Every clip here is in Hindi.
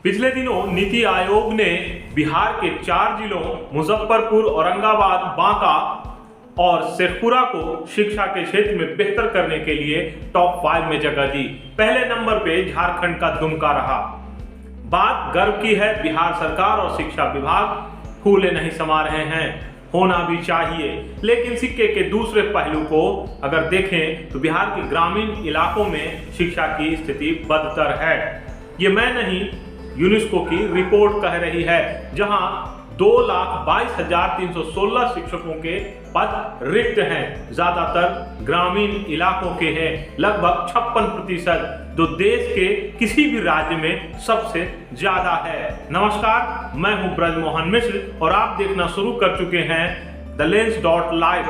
पिछले दिनों नीति आयोग ने बिहार के 4 जिलों मुजफ्फरपुर, औरंगाबाद, बांका और शेखपुरा को शिक्षा के क्षेत्र में बेहतर करने के लिए टॉप 5 में जगह दी। पहले नंबर पे झारखंड का दुमका रहा। बात गर्व की है, बिहार सरकार और शिक्षा विभाग फूले नहीं समा रहे हैं, होना भी चाहिए। लेकिन सिक्के के दूसरे पहलू को अगर देखें तो बिहार के ग्रामीण इलाकों में शिक्षा की स्थिति बदतर है। ये मैं नहीं, यूनेस्को की रिपोर्ट कह रही है, जहां 2,22,316 शिक्षकों के पद रिक्त हैं। ज्यादातर ग्रामीण इलाकों के हैं, लगभग 56%, जो देश के किसी भी राज्य में सबसे ज्यादा है। नमस्कार, मैं हूं ब्रजमोहन मिश्र और आप देखना शुरू कर चुके हैं TheLens.Live।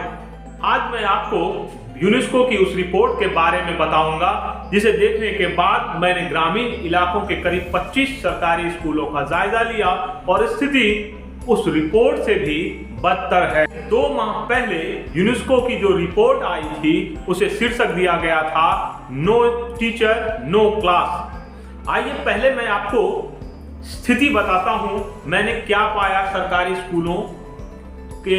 आज मैं आपको यूनेस्को की उस रिपोर्ट के बारे में बताऊंगा जिसे देखने के बाद मैंने ग्रामीण इलाकों के करीब 25 सरकारी स्कूलों का जायजा लिया और स्थिति उस रिपोर्ट से भी बदतर है। 2 माह पहले यूनेस्को की जो रिपोर्ट आई थी उसे शीर्षक दिया गया था नो टीचर नो क्लास। आइए पहले मैं आपको स्थिति बताता हूं, मैंने क्या पाया सरकारी स्कूलों के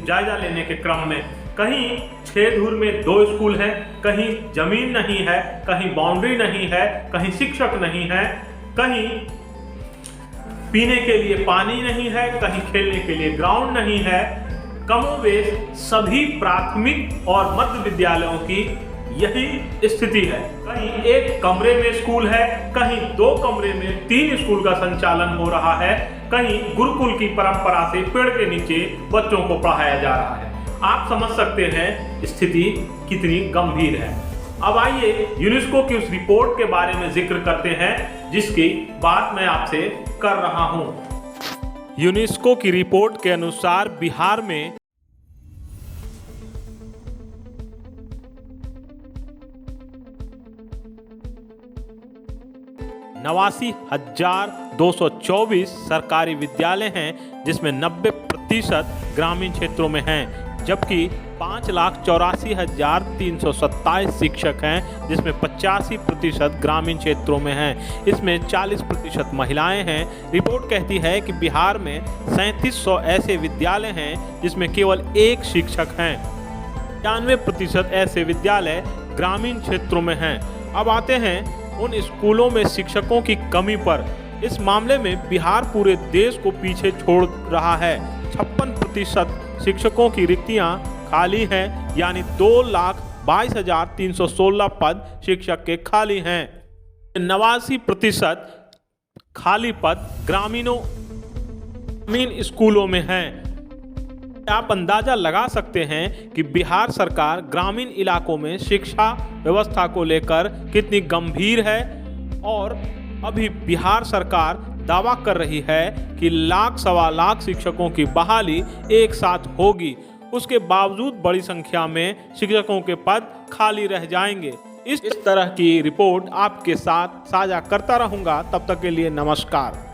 जायजा लेने के क्रम में। कहीं 6 धूर में 2 स्कूल हैं, कहीं जमीन नहीं है, कहीं बाउंड्री नहीं है, कहीं शिक्षक नहीं है, कहीं पीने के लिए पानी नहीं है, कहीं खेलने के लिए ग्राउंड नहीं है। कमोबेश सभी प्राथमिक और मध्य विद्यालयों की यही स्थिति है। कहीं एक कमरे में स्कूल है, कहीं 2 कमरे में 3 स्कूल का संचालन हो रहा है, कहीं गुरुकुल की परंपरा से पेड़ के नीचे बच्चों को पढ़ाया जा रहा है। आप समझ सकते हैं स्थिति कितनी गंभीर है। अब आइए यूनेस्को की उस रिपोर्ट के बारे में जिक्र करते हैं जिसकी बात मैं आपसे कर रहा हूं। यूनेस्को की रिपोर्ट के अनुसार बिहार में नवासी 1,224 सरकारी विद्यालय हैं, जिसमें 90% ग्रामीण क्षेत्रों में हैं, जबकि 5,84,327 शिक्षक हैं, जिसमें 85% ग्रामीण क्षेत्रों में हैं। इसमें 40% महिलाएं हैं। रिपोर्ट कहती है कि बिहार में 3700 ऐसे विद्यालय हैं जिसमें केवल 1 शिक्षक हैं। 95% ऐसे विद्यालय ग्रामीण क्षेत्रों में हैं। अब आते हैं उन स्कूलों में शिक्षकों की कमी पर। इस मामले में बिहार पूरे देश को पीछे छोड़ रहा है। 56% शिक्षकों की रिक्तियां खाली हैं, यानी 2,22,316 पद शिक्षक के खाली हैं। 89% खाली पद ग्रामीण स्कूलों में हैं। आप अंदाजा लगा सकते हैं कि बिहार सरकार ग्रामीण इलाकों में शिक्षा व्यवस्था को लेकर कितनी गंभीर है। और अभी बिहार सरकार दावा कर रही है कि 1,00,000-1,25,000 शिक्षकों की बहाली एक साथ होगी। उसके बावजूद बड़ी संख्या में शिक्षकों के पद खाली रह जाएंगे। इस तरह की रिपोर्ट आपके साथ साझा करता रहूंगा। तब तक के लिए नमस्कार।